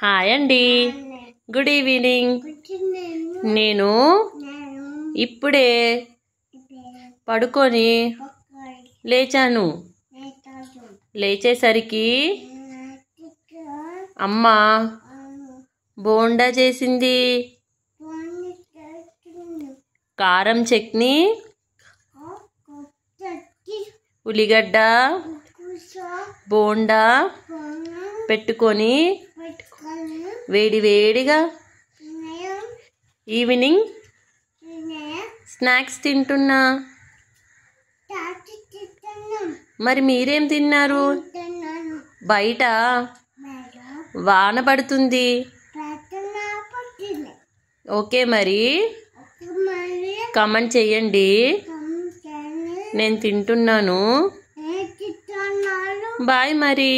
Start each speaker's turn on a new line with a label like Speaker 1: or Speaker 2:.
Speaker 1: Hi అండి, good evening. నేను ఇప్పుడే పడుకొని లేచాను. లేచేసరికి అమ్మ బోండా చేసింది. కారం చట్నీ, ఉల్లిగడ్డ, బోండా పెట్టుకొని వేడి వేడిగా ఈవినింగ్ స్నాక్స్ తింటున్నా. మరి మీరేం తిన్నారు? బయట వాన పడుతుంది. ఓకే, మరి కామెంట్ చేయండి. నేను తింటున్నాను. బాయ్ మరి.